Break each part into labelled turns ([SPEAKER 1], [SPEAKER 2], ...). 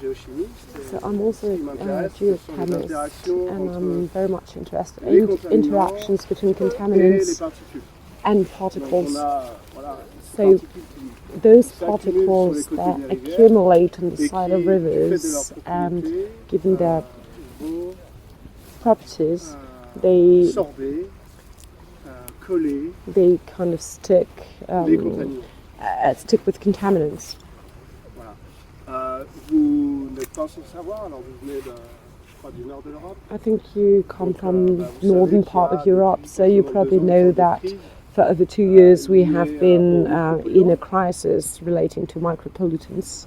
[SPEAKER 1] So I'm also a geochemist, and I'm very much interested in interactions between contaminants and particles. So those particles that accumulate on the side of rivers, and given their properties, they kind of stick with contaminants. I think you come from the northern part of Europe, so you probably know that for over 2 years we have been in a crisis relating to micropollutants,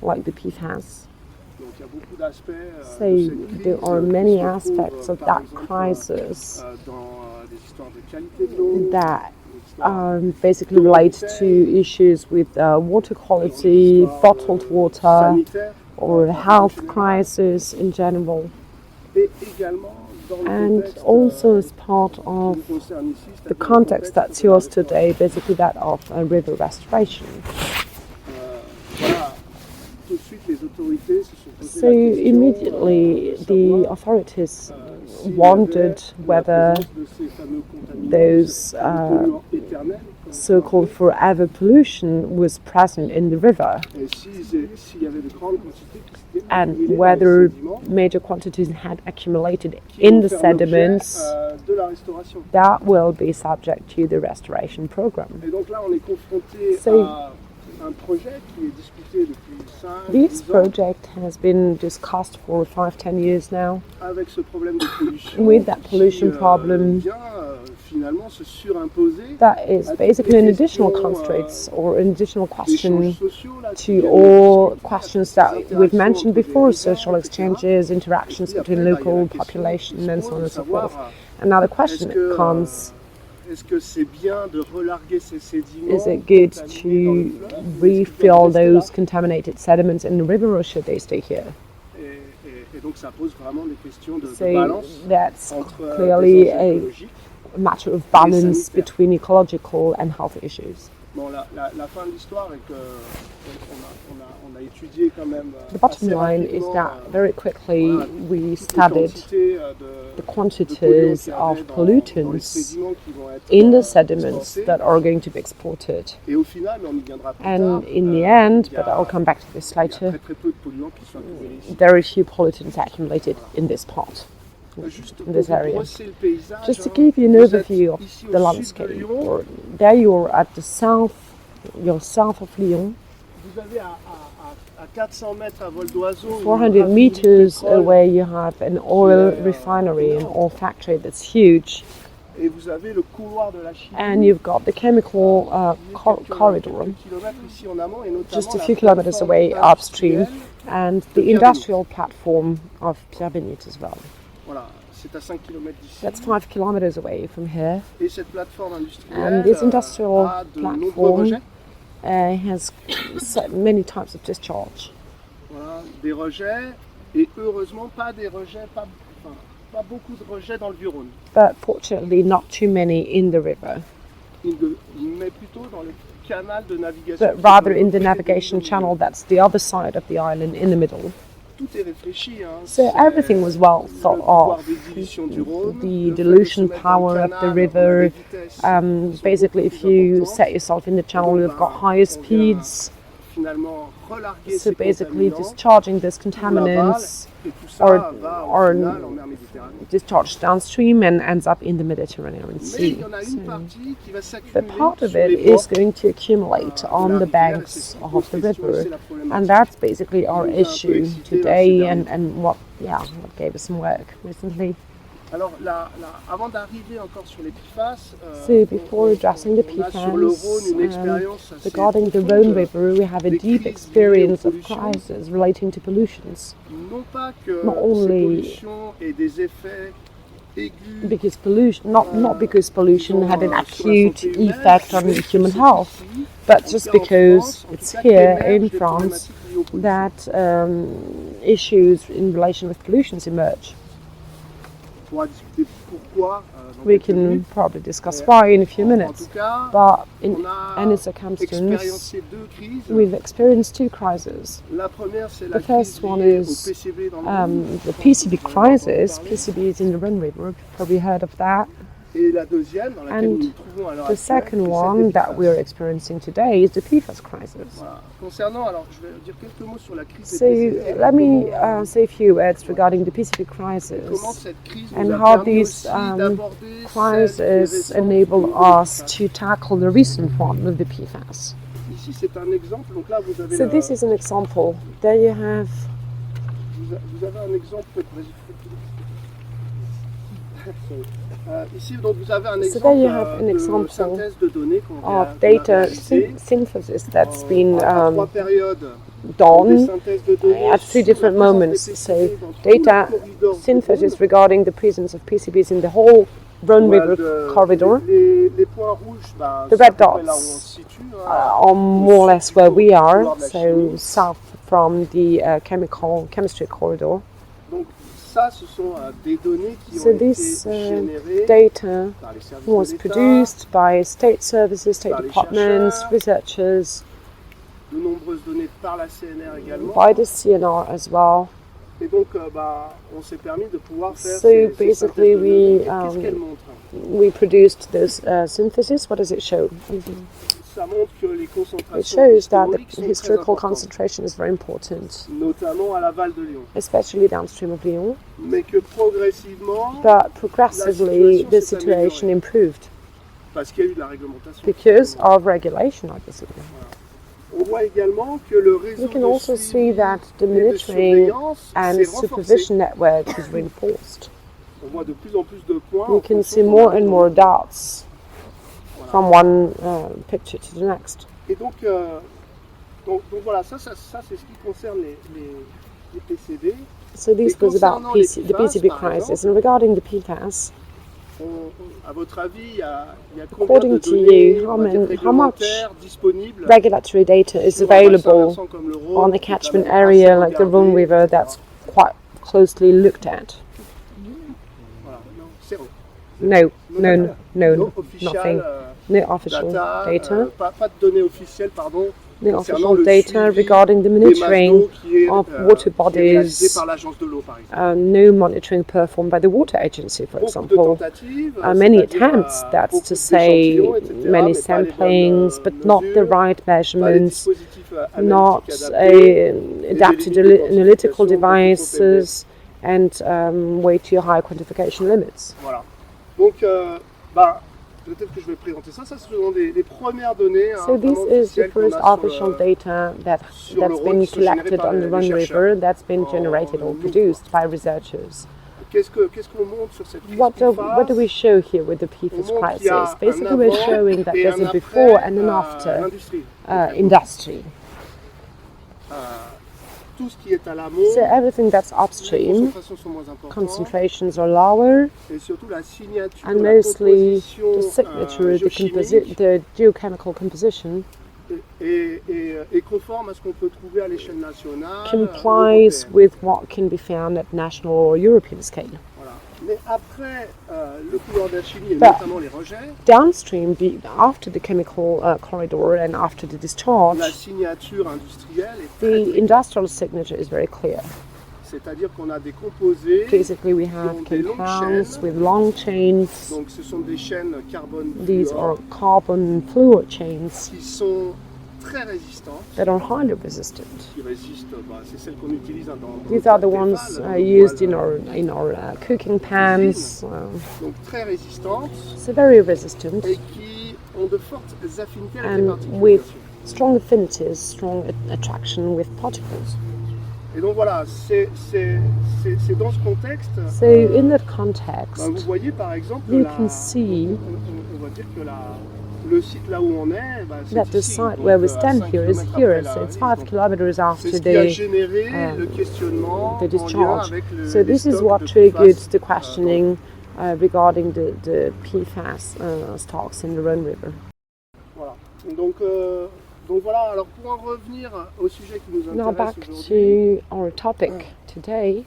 [SPEAKER 1] like the PFAS. So there are many aspects of that crisis that basically relate to issues with water quality, bottled water, or health crisis in general. And also as part of the context that's yours today, basically that of river restoration. So immediately the authorities wondered whether those so-called forever pollution was present in the river, and whether major quantities had accumulated in the sediments that will be subject to the restoration program. So this project has been discussed for 5-10 years now. With that pollution problem, that is basically an additional constraint or an additional question to all questions that we've mentioned before: social exchanges, interactions between local population, and so on and so forth. And now the question comes: is it good to refill those contaminated sediments in the river, or should they stay here? So that's clearly a matter of balance between ecological and health issues. The bottom line is that very quickly we studied the quantities of pollutants in the sediments that are going to be exported. And in the end, but I'll come back to this later, very few pollutants accumulated in this part, in this area. Just to give you an overview of the landscape, there you are at the south of Lyon. 400 meters away you have an oil refinery, an oil factory that's huge. And you've got the chemical corridor just a few kilometers away upstream, and the industrial platform of Pierre-Benite as well. That's 5 kilometers away from here. And this industrial platform has many types of discharge. But fortunately not too many in the river, but rather in the navigation channel that's the other side of the island in the middle. So everything was well thought of. The dilution power of the river, basically if you set yourself in the channel you've got higher speeds. So basically discharging these contaminants or discharged downstream and ends up in the Mediterranean Sea. But part of it is going to accumulate on the banks of the river, and that's basically our issue today, and what gave us some work recently. So before addressing the PFAS, regarding the Rhône River, we have a deep experience of crisis relating to pollutions. Not only because pollution, not because pollution had an acute effect on human health, but just because it's here in France that issues in relation with pollutions emerge. We can probably discuss why in a few minutes, but in any circumstance, we've experienced two crises. The first one is the PCB crisis. PCB is in the Rhône River, you've probably heard of that. And the second one that we are experiencing today is the PFAS crisis. So let me say a few words regarding the PCB crisis and how these crises enable us to tackle the recent one with the PFAS. So this is an example. There you have. So there you have an example of data synthesis that's been done at three different moments. So data synthesis regarding the presence of PCBs in the whole Rhône River corridor. The red dots are more or less where we are, so south from the chemistry corridor. So this data was produced by state services, state departments, researchers, by the CNR as well. So basically we produced this synthesis. What does it show? It shows that the historical concentration is very important, especially downstream of Lyon, but progressively the situation improved because of regulation, obviously. We can also see that the monitoring and supervision network is reinforced. We can see more and more dots from one picture to the next. So this was about the PCB crisis. And regarding the PFAS, according to you, how much regulatory data is available on a catchment area like the Rhône River that's quite closely looked at? No, nothing. No official data. No official data regarding the monitoring of water bodies. No monitoring performed by the water agency, for example. Many attempts, that's to say, many samplings, but not the right measurements, not adapted analytical devices, and way too high quantification limits. So this is the first official data that's been collected on the Rhône River, that's been generated or produced by researchers. What do we show here with the PFAS crisis? Basically we're showing that there's a before and an after industry. So everything that's upstream, concentrations are lower, and mostly the signature, the geochemical composition complies with what can be found at national or European scale. But downstream, after the chemical corridor and after the discharge, the industrial signature is very clear. Basically, we have compounds with long chains. These are carbon fluoride chains that are highly resistant. These are the ones used in our cooking pans. So very resistant and with strong affinities, strong attraction with particles. So in that context, you can see that the site where we stand here is here, so it's 5 kilometers after the discharge. So this is what triggered the questioning regarding the PFAS stocks in the Rhône River. Now back to our topic today.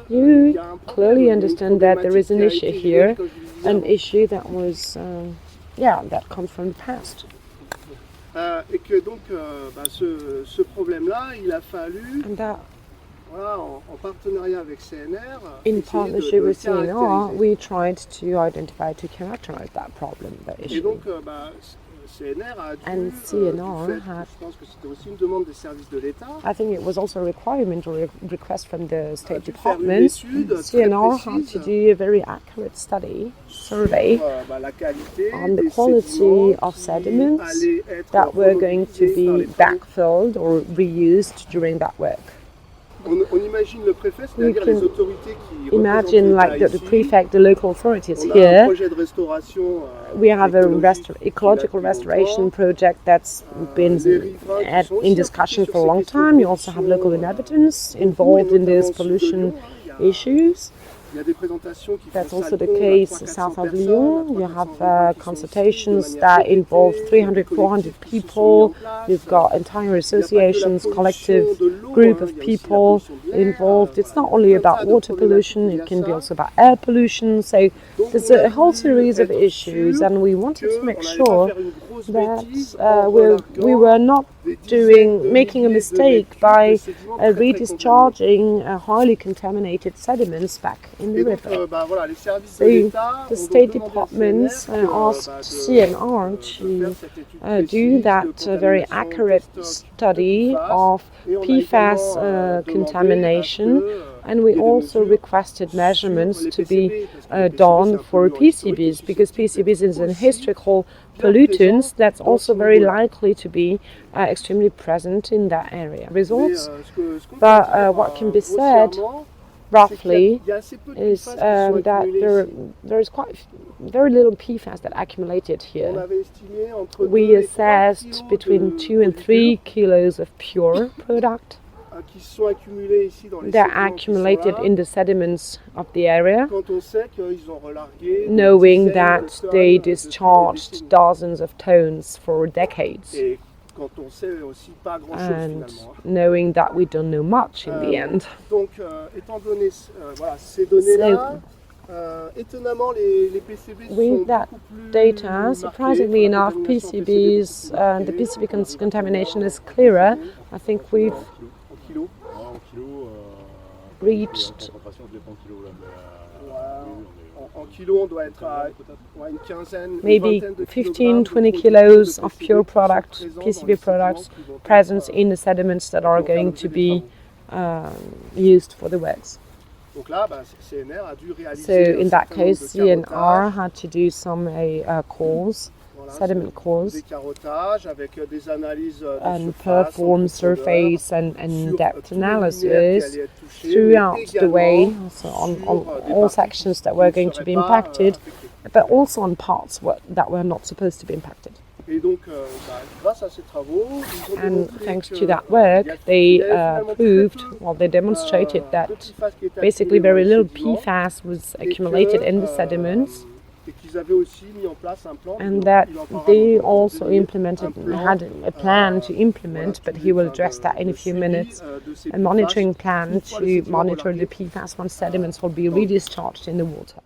[SPEAKER 1] You clearly understand that there is an issue here, an issue that was, that comes from the past.
[SPEAKER 2] Et que donc, ce problème-là, il a fallu, en partenariat avec CNR,
[SPEAKER 1] in partnership with CNR, we tried to identify, to characterize that problem, that issue.
[SPEAKER 2] Et donc, CNR a dû, je pense que c'était aussi une demande des services de l'État.
[SPEAKER 1] I think it was also a requirement or a request from the State Department. CNR had to do a very accurate survey on the quality of sediments that were going to be backfilled or reused during that work.
[SPEAKER 2] On imagine le préfet, c'est-à-dire les autorités qui
[SPEAKER 1] imagine like the prefect, the local authorities here. We have an ecological restoration project that's been in discussion for a long time. You also have local inhabitants involved in these pollution issues. That's also the case south of Lyon. You have consultations that involve 300, 400 people. You've got entire associations, collective group of people involved. It's not only about water pollution, it can be also about air pollution. So there's a whole series of issues, and we wanted to make sure that we were not making a mistake by redischarging highly contaminated sediments back in the river. So the State Departments asked CNR to do that very accurate study of PFAS contamination, and we also requested measurements to be done for PCBs, because PCBs is an historical pollutant that's also very likely to be extremely present in that area. Results, but what can be said roughly is that there is quite very little PFAS that accumulated here. We assessed between 2 and 3 kilos of pure product that accumulated in the sediments of the area, knowing that they discharged dozens of tons for decades, and knowing that we don't know much in the end. With that data, surprisingly enough, PCBs and the PCB contamination is clearer. I think we've reached maybe 15-20 kilos of pure product, PCB products, present in the sediments that are going to be used for the works. So in that case, CNR had to do some sediment cores, and perform surface and depth analysis throughout the way, so on all sections that were going to be impacted, but also on parts that were not supposed to be impacted. And thanks to that work, they they demonstrated that basically very little PFAS was accumulated in the sediments, and that they also had a plan to implement, but he will address that in a few minutes, a monitoring plan to monitor the PFAS once sediments will be redischarged in the water.